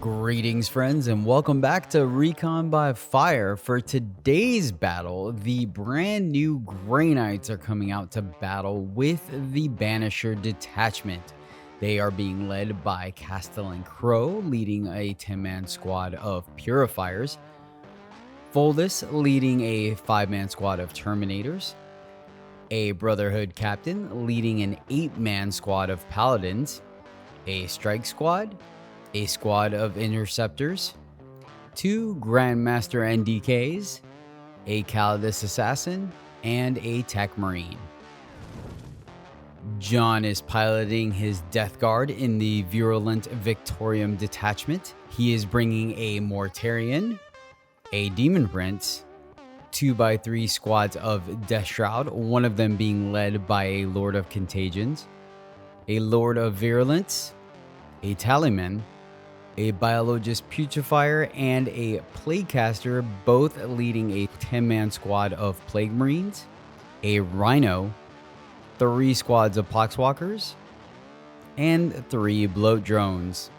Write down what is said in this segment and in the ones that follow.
Greetings friends and welcome back to Recon by Fire. For today's battle, the brand new Grey Knights are coming out to battle with the Banisher detachment. They are being led by Castellan Crowe, leading a 10-man squad of Purifiers, Voldus leading a 5-man squad of Terminators, a Brotherhood Captain leading an 8-man squad of Paladins, a Strike Squad, a squad of Interceptors, 2 Grandmaster NDKs, a Callidus Assassin, and a Techmarine. John is piloting his DeathGuard in the Virulent Vectorium detachment. He is bringing a Mortarion, a Demon Prince, 2x3 squads of Death Shroud, one of them being led by a Lord of Contagions, a Lord of Virulence, a Tallyman, a Biologus Putrifier, and a Plaguecaster, both leading a 10-man squad of Plague Marines, a Rhino, 3 squads of Pox Walkers, and 3 Bloat Drones.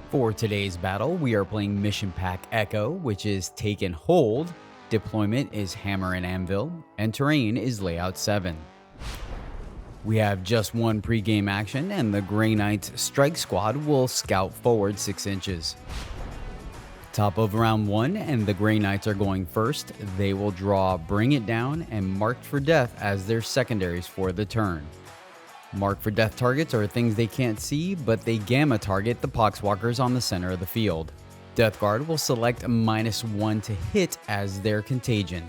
For today's battle, we are playing Mission Pack Echo, which is Take and Hold, deployment is Hammer and Anvil, and terrain is Layout 7. We have just one pre-game action, and the Grey Knights Strike Squad will scout forward 6 inches. Top of round 1, and the Grey Knights are going first. They will draw Bring It Down and Marked for Death as their secondaries for the turn. Marked for Death targets are things they can't see, but they gamma target the Pox Walkers on the center of the field. DeathGuard will select a -1 to hit as their contagion.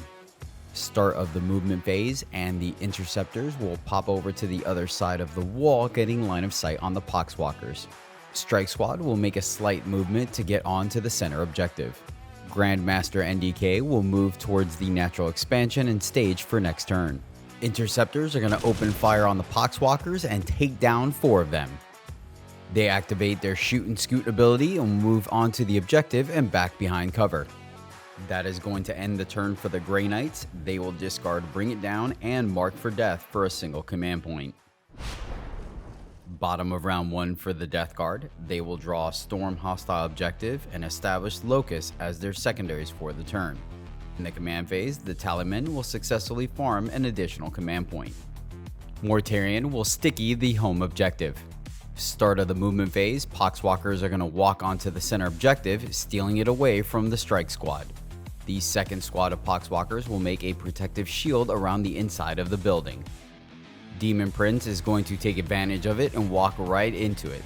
Start of the movement phase, and the Interceptors will pop over to the other side of the wall, getting line of sight on the Pox Walkers. Strike Squad will make a slight movement to get on to the center objective. Grandmaster NDK will move towards the natural expansion and stage for next turn. Interceptors are going to open fire on the Pox Walkers and take down 4 of them. They activate their shoot and scoot ability and move on to the objective and back behind cover. That is going to end the turn for the Grey Knights. They will discard Bring It Down and Mark for Death for a single command point. Bottom of round 1 for the DeathGuard. They will draw Storm Hostile Objective and establish Locust as their secondaries for the turn. In the command phase, the Tallyman will successfully farm an additional command point. Mortarion will sticky the home objective. Start of the movement phase, Pox Walkers are going to walk onto the center objective, stealing it away from the Strike Squad. The second squad of Pox Walkers will make a protective shield around the inside of the building. Demon Prince is going to take advantage of it and walk right into it.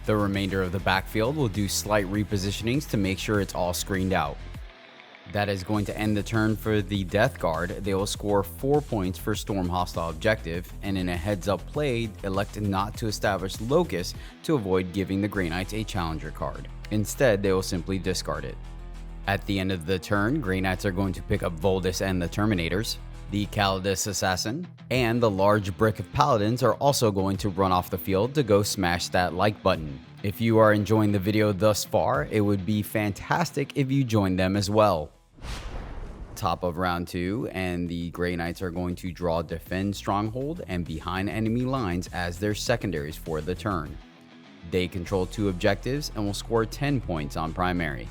The remainder of the backfield will do slight repositionings to make sure it's all screened out. That is going to end the turn for the DeathGuard. They will score 4 points for Storm Hostile Objective, and in a heads-up play, elect not to establish Locust to avoid giving the Grey Knights a challenger card. Instead, they will simply discard it. At the end of the turn, Grey Knights are going to pick up Voldus and the Terminators. The Callidus Assassin and the large brick of Paladins are also going to run off the field to go smash that like button. If you are enjoying the video thus far, it would be fantastic if you joined them as well. Top of round 2, and the Grey Knights are going to draw Defend Stronghold and Behind Enemy Lines as their secondaries for the turn. They control 2 objectives and will score 10 points on primary.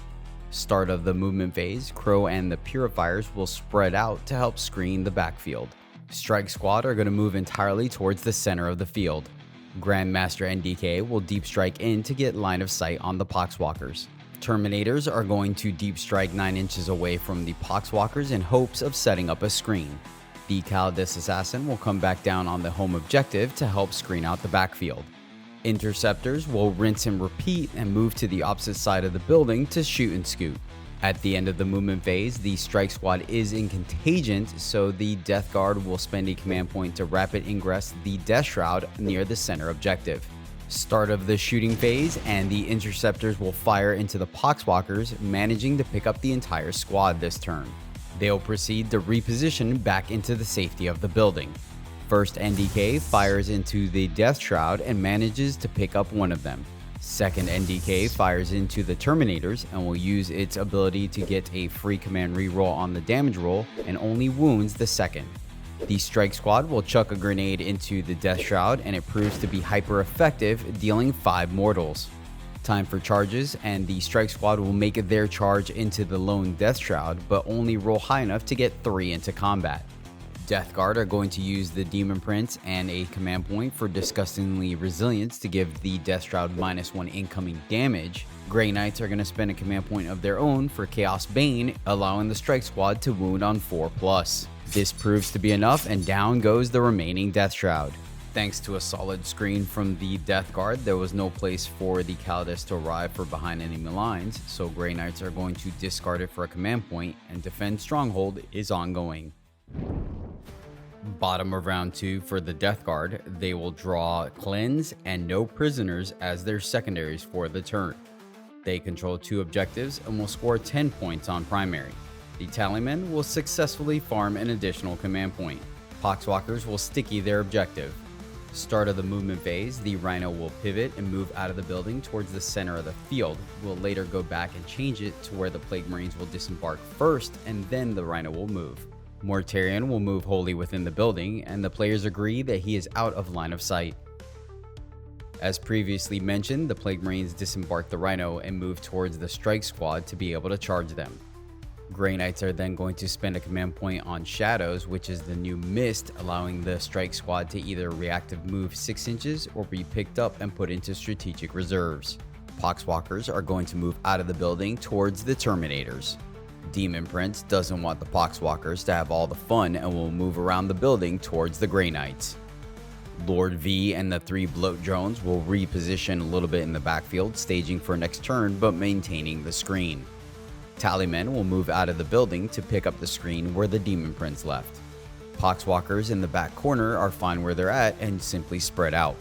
Start of the movement phase, Crowe and the Purifiers will spread out to help screen the backfield. Strike Squad are going to move entirely towards the center of the field. Grandmaster NDK will deep strike in to get line of sight on the Pox Walkers. Terminators are going to deep strike 9 inches away from the Pox Walkers in hopes of setting up a screen. The Callidus Assassin will come back down on the home objective to help screen out the backfield. Interceptors will rinse and repeat and move to the opposite side of the building to shoot and scoot. At the end of the movement phase, the Strike Squad is in contagion, so the DeathGuard will spend a command point to rapid ingress the Death Shroud near the center objective. Start of the shooting phase, and the Interceptors will fire into the Pox Walkers, managing to pick up the entire squad this turn. They'll proceed to reposition back into the safety of the building. First NDK fires into the Death Shroud and manages to pick up one of them. Second NDK fires into the Terminators and will use its ability to get a free command reroll on the damage roll and only wounds the second. The Strike Squad will chuck a grenade into the Death Shroud and it proves to be hyper effective, dealing 5 mortals. Time for charges, and the Strike Squad will make their charge into the lone Death Shroud, but only roll high enough to get 3 into combat. DeathGuard are going to use the Demon Prince and a command point for Disgustingly Resilience to give the Death Shroud -1 incoming damage. Greyknights are going to spend a command point of their own for Chaos Bane, allowing the Strike Squad to wound on 4+. This proves to be enough, and down goes the remaining Death Shroud. Thanks to a solid screen from the DeathGuard, there was no place for the Callidus to arrive for behind enemy lines, so Greyknights are going to discard it for a command point, and Defend Stronghold is ongoing. Bottom of round 2 for the DeathGuard, they will draw Cleanse and No Prisoners as their secondaries for the turn. They control 2 objectives and will score 10 points on primary. The Tallyman will successfully farm an additional command point. Pox Walkers will sticky their objective. Start of the movement phase, the Rhino will pivot and move out of the building towards the center of the field. We'll later go back and change it to where the Plague Marines will disembark first, and then the Rhino will move. Mortarion will move wholly within the building, and the players agree that he is out of line of sight. As previously mentioned, the Plague Marines disembark the Rhino and move towards the Strike Squad to be able to charge them. Greyknights are then going to spend a command point on Shadows, which is the new Mist, allowing the Strike Squad to either reactive move 6 inches or be picked up and put into strategic reserves. Pox Walkers are going to move out of the building towards the Terminators. Demon Prince doesn't want the Pox Walkers to have all the fun and will move around the building towards the Greyknights. Lord V and the 3 Bloat Drones will reposition a little bit in the backfield, staging for next turn but maintaining the screen. Tallyman will move out of the building to pick up the screen where the Demon Prince left. Pox Walkers in the back corner are fine where they're at and simply spread out.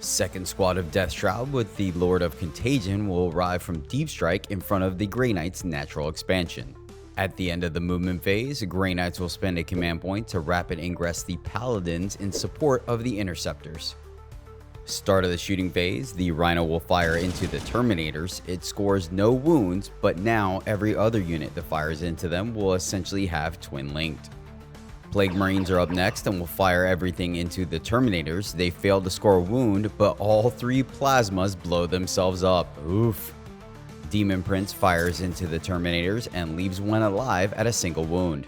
Second squad of Death Shroud with the Lord of Contagion will arrive from Deep Strike in front of the Greyknights' natural expansion. At the end of the movement phase, Greyknights will spend a command point to rapid ingress the Paladins in support of the Interceptors. Start of the shooting phase, the Rhino will fire into the Terminators. It scores no wounds, but now every other unit that fires into them will essentially have twin linked. Plague Marines are up next and will fire everything into the Terminators. They fail to score a wound, but all 3 plasmas blow themselves up. Oof. Demon Prince fires into the Terminators and leaves one alive at a single wound.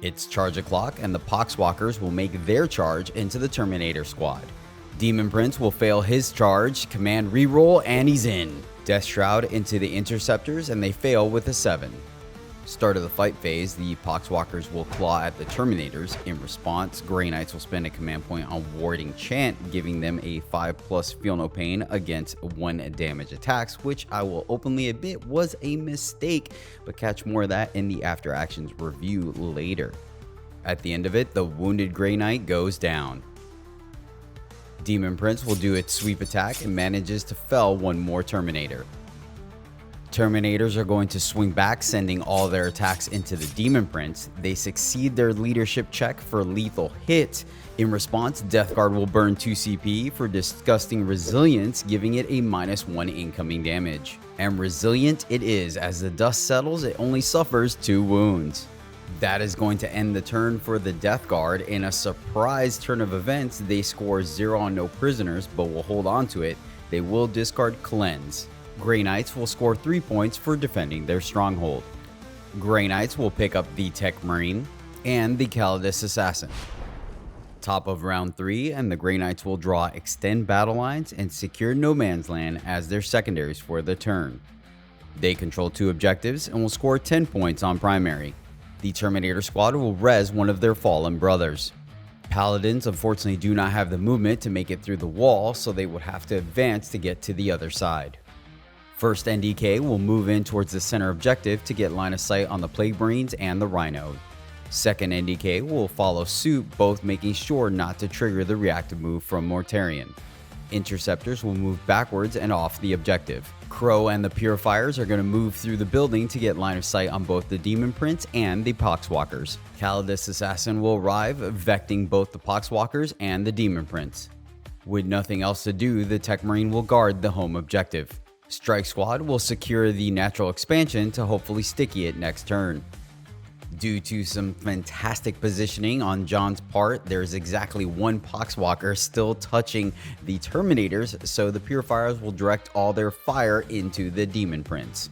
It's charge o'clock, and the Pox Walkers will make their charge into the Terminator squad. Demon Prince will fail his charge, command reroll, and he's in. Death Shroud into the Interceptors, and they fail with a 7. Start of the fight phase, the Pox Walkers will claw at the Terminators. In response, Greyknights will spend a command point on Warding Chant, giving them a 5+ Feel No Pain against 1 damage attacks, which I will openly admit was a mistake, but catch more of that in the After Actions review later. At the end of it, the wounded Grey Knight goes down. Demon Prince will do its sweep attack and manages to fell 1 more Terminator. Terminators are going to swing back, sending all their attacks into the Demon Prince. They succeed their leadership check for lethal hit. In response, DeathGuard will burn 2 CP for Disgusting Resilience, giving it a -1 incoming damage. And resilient it is. As the dust settles, it only suffers 2 wounds. That is going to end the turn for the DeathGuard. In a surprise turn of events, they score 0 on no prisoners, but will hold on to it. They will discard Cleanse. Greyknights will score 3 points for defending their stronghold. Greyknights will pick up the Techmarine and the Callidus Assassin. Top of round 3, and the Greyknights will draw Extend Battle Lines and Secure No Man's Land as their secondaries for the turn. They control 2 objectives and will score 10 points on primary. The Terminator squad will res one of their fallen brothers. Paladins unfortunately do not have the movement to make it through the wall, so they would have to advance to get to the other side. First NDK will move in towards the center objective to get line of sight on the Plague Marines and the Rhino. Second NDK will follow suit, both making sure not to trigger the reactive move from Mortarion. Interceptors will move backwards and off the objective. Crowe and the Purifiers are going to move through the building to get line of sight on both the Demon Prince and the Pox Walkers. Callidus Assassin will arrive, vecting both the Pox Walkers and the Demon Prince. With nothing else to do, the Techmarine will guard the home objective. Strike Squad will secure the natural expansion to hopefully sticky it next turn. Due to some fantastic positioning on John's part, there's exactly one Pox Walker still touching the Terminators, so the Purifiers will direct all their fire into the Demon Prince.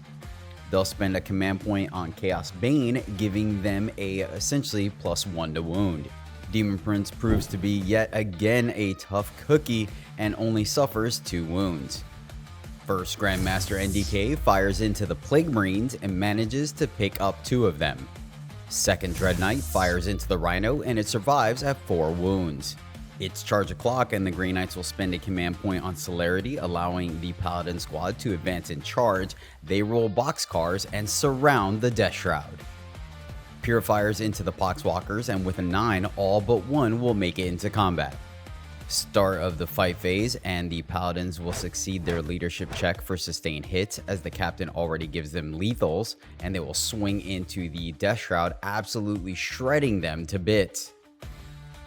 They'll spend a command point on Chaos Bane, giving them a essentially +1 to wound. Demon Prince proves to be yet again a tough cookie and only suffers 2 wounds. First Grandmaster NDK fires into the Plague Marines and manages to pick up 2 of them. Second Dread Knight fires into the Rhino and it survives at 4 wounds. It's charge o'clock and the greyknights will spend a command point on Celerity, allowing the Paladin squad to advance in charge. They roll boxcars and surround the Death Shroud. Purifiers into the Pox Walkers, and with a 9, all but 1 will make it into combat. Start of the fight phase, and the Paladins will succeed their leadership check for sustained hits, as the captain already gives them lethals, and they will swing into the Death Shroud, absolutely shredding them to bits.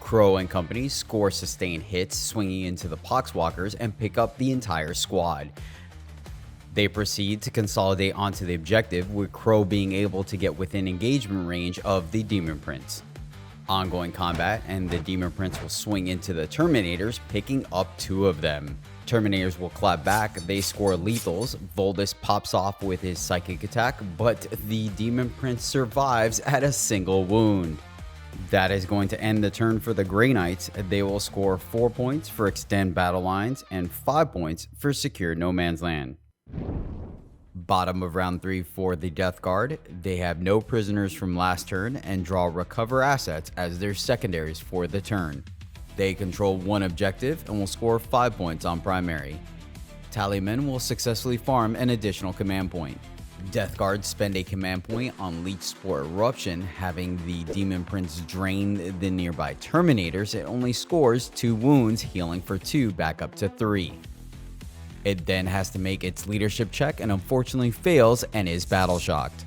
Crowe and company score sustained hits, swinging into the Pox Walkers and pick up the entire squad. They proceed to consolidate onto the objective, with Crowe being able to get within engagement range of the Demon Prince. Ongoing combat, and the Demon Prince will swing into the Terminators, picking up 2 of them. Terminators will clap back, they score lethals, Voldus pops off with his psychic attack, but the Demon Prince survives at a single wound. That is going to end the turn for the greyknights. They will score 4 points for extend battle lines and 5 points for secure no man's land. Bottom of round 3 for the DeathGuard. They have no prisoners from last turn and draw recover assets as their secondaries for the turn. They control 1 objective and will score 5 points on primary. Tallyman will successfully farm an additional command point. DeathGuard spend a command point on Leech Spore Eruption, having the Demon Prince drain the nearby Terminators. It only scores 2 wounds, healing for 2 back up to 3. It then has to make its leadership check and unfortunately fails and is battle shocked.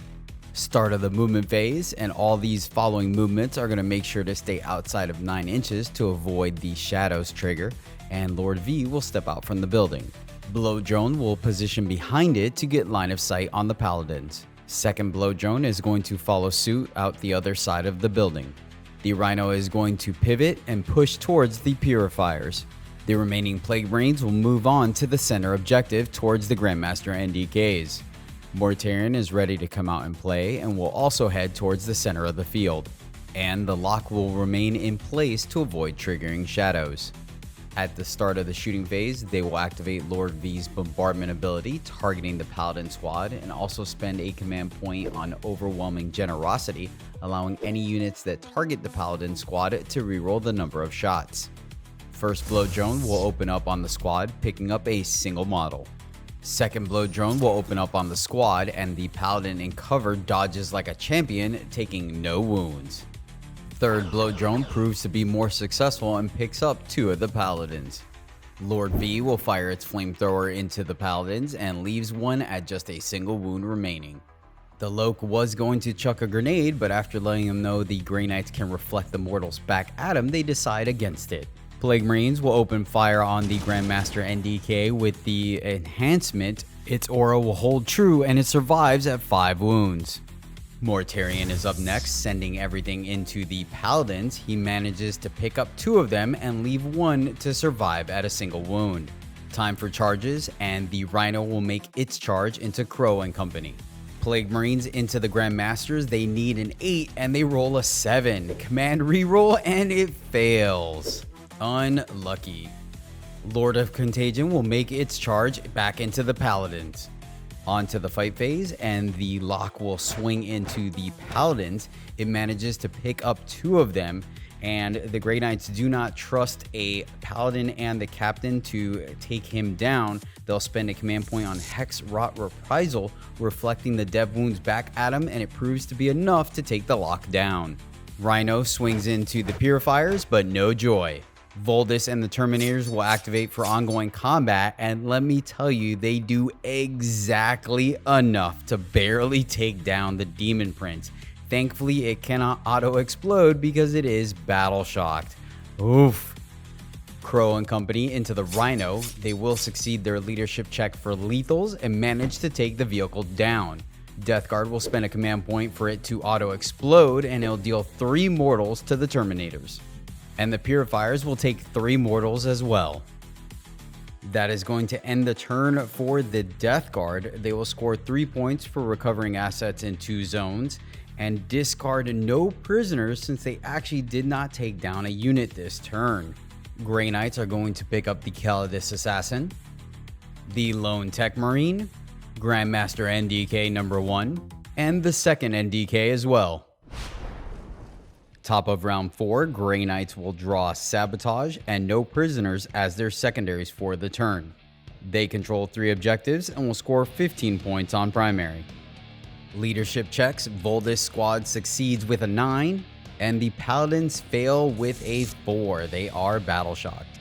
Start of the movement phase, and all these following movements are going to make sure to stay outside of 9 inches to avoid the shadows trigger, and Lord V will step out from the building. Bloat Drone will position behind it to get line of sight on the Paladins. Second Bloat Drone is going to follow suit out the other side of the building. The Rhino is going to pivot and push towards the Purifiers. The remaining Plague Marines will move on to the center objective towards the Grandmaster NDKs. Mortarion is ready to come out and play and will also head towards the center of the field. And the lock will remain in place to avoid triggering shadows. At the start of the shooting phase, they will activate Lord V's bombardment ability, targeting the Paladin squad, and also spend a command point on Overwhelming Generosity, allowing any units that target the Paladin squad to reroll the number of shots. First Bloat Drone will open up on the squad, picking up a single model. Second Bloat Drone will open up on the squad, and the Paladin in cover dodges like a champion, taking no wounds. Third Bloat Drone proves to be more successful and picks up 2 of the Paladins. Lord V will fire its flamethrower into the Paladins and leaves 1 at just a single wound remaining. The Loke was going to chuck a grenade, but after letting him know the greyknights can reflect the mortals back at him, they decide against it. Plague Marines will open fire on the Grandmaster NDK with the enhancement. Its aura will hold true and it survives at 5 wounds. Mortarion is up next, sending everything into the Paladins. He manages to pick up 2 of them and leave 1 to survive at a single wound. Time for charges, and the Rhino will make its charge into Crowe and company. Plague Marines into the Grandmasters. They need an 8 and they roll a 7. Command reroll and it fails. Unlucky. Lord of Contagion will make its charge back into the Paladins. Onto the fight phase, and the lock will swing into the Paladins. It manages to pick up 2 of them, and the greyknights do not trust a Paladin and the captain to take him down. They'll spend a command point on Hex Rot Reprisal, reflecting the dev wounds back at him, and it proves to be enough to take the lock down. Rhino swings into the Purifiers, but no joy. Voldus and the Terminators will activate for ongoing combat, and let me tell you, they do exactly enough to barely take down the Demon Prince. Thankfully, it cannot auto-explode because it is battle shocked. Oof. Crowe and company into the Rhino. They will succeed their leadership check for lethals and manage to take the vehicle down. DeathGuard will spend a command point for it to auto-explode, and it'll deal 3 mortals to the Terminators. And the Purifiers will take 3 mortals as well. That is going to end the turn for the DeathGuard. They will score 3 points for recovering assets in 2 zones, and discard no prisoners since they actually did not take down a unit this turn. Greyknights are going to pick up the Callidus Assassin, the Lone Techmarine, Grandmaster NDK number 1, and the second NDK as well. Top of round 4, Greyknights will draw Sabotage and no prisoners as their secondaries for the turn. They control 3 objectives and will score 15 points on primary. Leadership checks, Voldus squad succeeds with a 9, and the Paladins fail with a 4. They are battle shocked.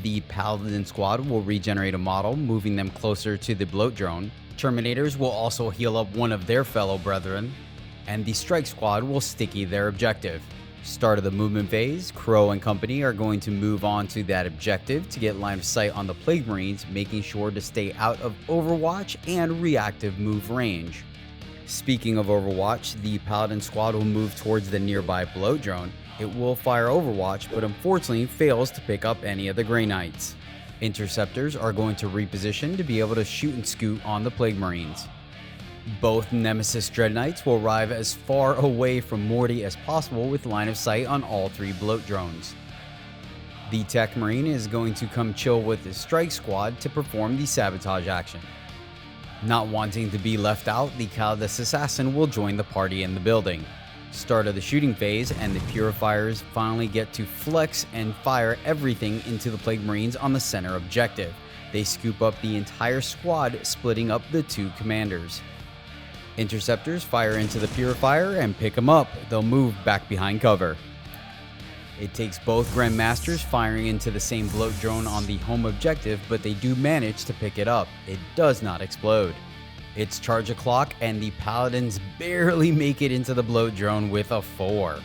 The Paladin squad will regenerate a model, moving them closer to the Bloat Drone. Terminators will also heal up one of their fellow brethren, and the Strike squad will sticky their objective. Start of the movement phase, Crowe and company are going to move on to that objective to get line of sight on the Plague Marines, making sure to stay out of Overwatch and reactive move range. Speaking of Overwatch, the Paladin squad will move towards the nearby Bloat Drone. It will fire Overwatch, but unfortunately fails to pick up any of the Greyknights. Interceptors are going to reposition to be able to shoot and scoot on the Plague Marines. Both Nemesis Dreadknights will arrive as far away from Morty as possible with line of sight on all 3 Bloat Drones. The Techmarine is going to come chill with the Strike squad to perform the sabotage action. Not wanting to be left out, the Callidus Assassin will join the party in the building. Start of the shooting phase, and the Purifiers finally get to flex and fire everything into the Plague Marines on the center objective. They scoop up the entire squad, splitting up the 2 commanders. Interceptors fire into the Purifier and pick him up. They'll move back behind cover. It takes both Grandmasters firing into the same Bloat Drone on the home objective, but they do manage to pick it up. It does not explode. It's charge o'clock, and the Paladins barely make it into the Bloat Drone with a 4.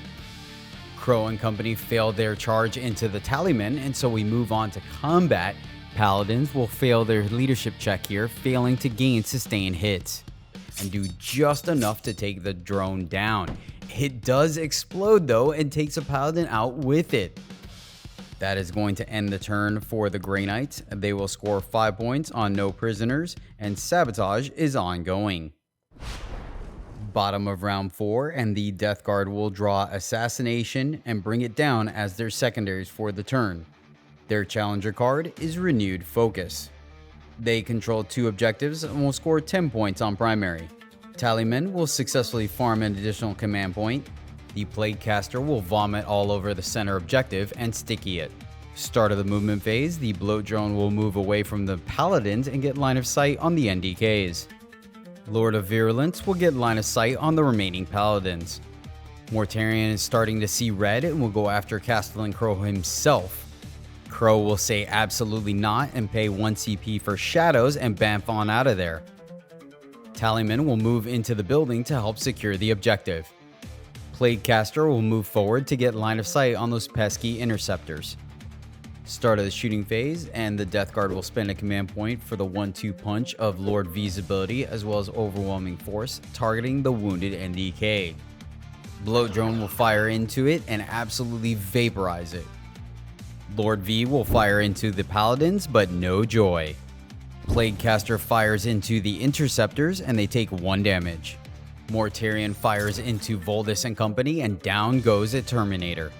Crowe and company failed their charge into the Tallyman, and so we move on to combat. Paladins will fail their leadership check here, failing to gain sustained hits, and do just enough to take the drone down. It does explode though, and takes a Paladin out with it. That is going to end the turn for the Greyknights. They will score 5 points on no prisoners, and sabotage is ongoing. Bottom of round 4, and the DeathGuard will draw Assassination and bring it down as their secondaries for the turn. Their challenger card is Renewed Focus. They control 2 objectives and will score 10 points on primary. Tallyman will successfully farm an additional command point. The Plaguecaster will vomit all over the center objective and sticky it. Start of the movement phase, the Bloat Drone will move away from the Paladins and get line of sight on the NDKs. Lord of Virulence will get line of sight on the remaining Paladins. Mortarion is starting to see red and will go after Castellan Crowe himself. Crowe will say absolutely not and pay 1 CP for shadows and bamf on out of there. Tallyman will move into the building to help secure the objective. Plaguecaster will move forward to get line of sight on those pesky Interceptors. Start of the shooting phase, and the DeathGuard will spend a command point for the 1-2 punch of Lord V's ability as well as Overwhelming Force, targeting the wounded NDK. Bloat Drone will fire into it and absolutely vaporize it. Lord V will fire into the Paladins, but no joy. Plaguecaster fires into the Interceptors and they take 1 damage. Mortarion fires into Voldus and company, and down goes a Terminator.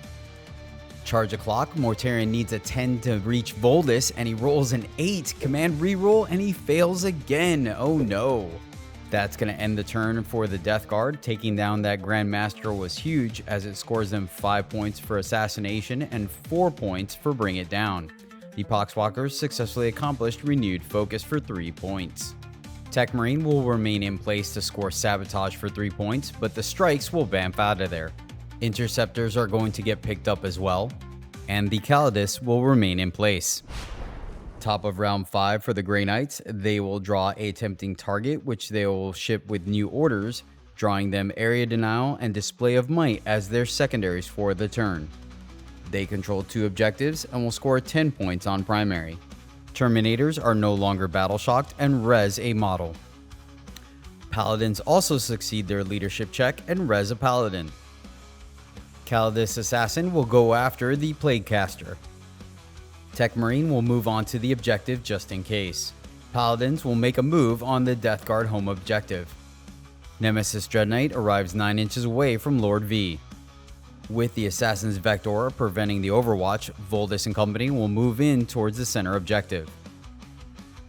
Charge o'clock, Mortarion needs a 10 to reach Voldus, and he rolls an 8. Command reroll, and he fails again. Oh no. That's going to end the turn for the DeathGuard. Taking down that Grandmaster was huge, as it scores them 5 points for Assassination and 4 points for Bring It Down. The Pox Walkers successfully accomplished Renewed Focus for 3 points. Techmarine will remain in place to score Sabotage for 3 points, but the Strikes will bamf out of there. Interceptors are going to get picked up as well, and the Callidus will remain in place. Top of round 5 for the Greyknights, they will draw a tempting target, which they will ship with new orders, drawing them Area Denial and Display of Might as their secondaries for the turn. They control 2 objectives and will score 10 points on primary. Terminators are no longer battle shocked and res a model. Paladins also succeed their leadership check and res a Paladin. Callidus Assassin will go after the Plaguecaster. Techmarine will move on to the objective just in case. Paladins will make a move on the DeathGuard home objective. Nemesis Dreadknight arrives 9 inches away from Lord V. With the Assassin's Vector preventing the overwatch, Voldus and company will move in towards the center objective.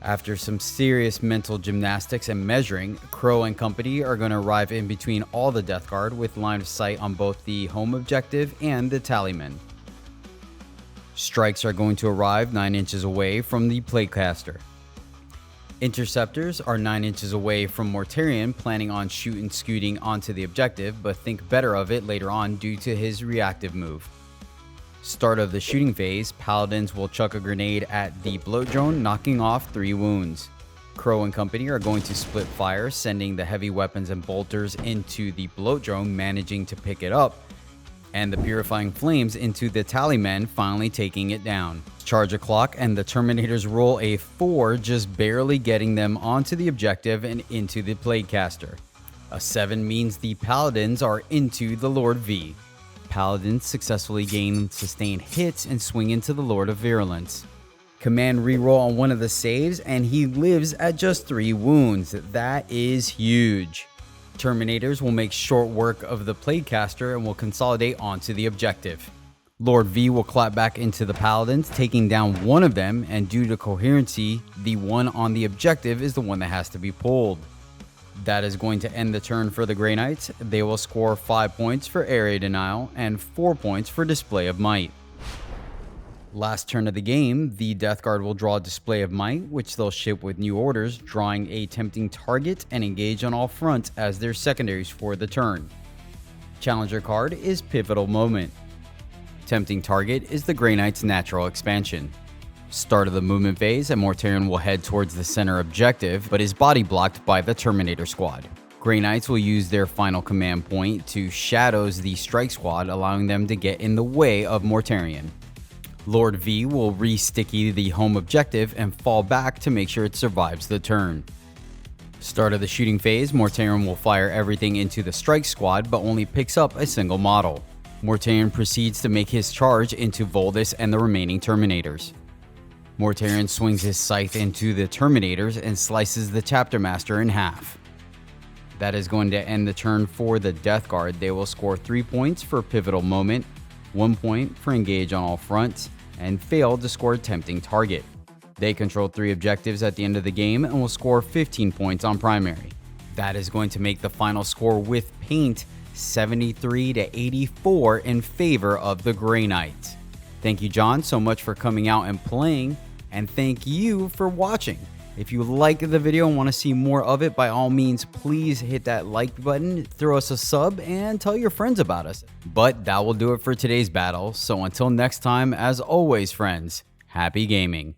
After some serious mental gymnastics and measuring, Crowe and company are going to arrive in between all the DeathGuard with line of sight on both the home objective and the Tallyman. Strikes are going to arrive 9 inches away from the Plaguecaster. Interceptors are 9 inches away from Mortarion, planning on scooting onto the objective, but think better of it later on due to his reactive move. Start of the shooting phase, Paladins will chuck a grenade at the Bloat Drone, knocking off 3 wounds. Crowe and company are going to split fire, sending the heavy weapons and bolters into the Bloat Drone, managing to pick it up, and the purifying flames into the Tallyman, finally taking it down. Charge a clock and the Terminators roll a 4, just barely getting them onto the objective and into the Plaguecaster. A 7 means the Paladins are into the Lord V. Paladins successfully gain sustained hits and swing into the Lord of Virulence. Command reroll on one of the saves and he lives at just 3 wounds. That is huge. Terminators will make short work of the Plaguecaster and will consolidate onto the objective. Lord V will clap back into the Paladins, taking down one of them, and due to coherency, the one on the objective is the one that has to be pulled. That is going to end the turn for the greyknights. They will score 5 points for area denial and 4 points for display of might. Last turn of the game, the DeathGuard will draw a display of might, which they'll ship with new orders, drawing a tempting target and engage on all fronts as their secondaries for the turn. Challenger card is Pivotal Moment. Tempting target is the greyknights' natural expansion. Start of the movement phase, and Mortarion will head towards the center objective, but is body blocked by the Terminator squad. Greyknights will use their final command point to shadows the strike squad, allowing them to get in the way of Mortarion. Lord V will re-sticky the home objective and fall back to make sure it survives the turn. Start of the shooting phase, Mortarion will fire everything into the strike squad, but only picks up a single model. Mortarion proceeds to make his charge into Voldus and the remaining Terminators. Mortarion swings his scythe into the Terminators and slices the Chapter Master in half. That is going to end the turn for the DeathGuard. They will score 3 points for Pivotal Moment, 1 point for Engage on all fronts, and fail to score Tempting Target. They control 3 objectives at the end of the game and will score 15 points on primary. That is going to make the final score with paint 73 to 84 in favor of the greyknights. Thank you, John, so much for coming out and playing, and thank you for watching. If you like the video and want to see more of it, by all means, please hit that like button, throw us a sub, and tell your friends about us. But that will do it for today's battle, so until next time, as always, friends, happy gaming.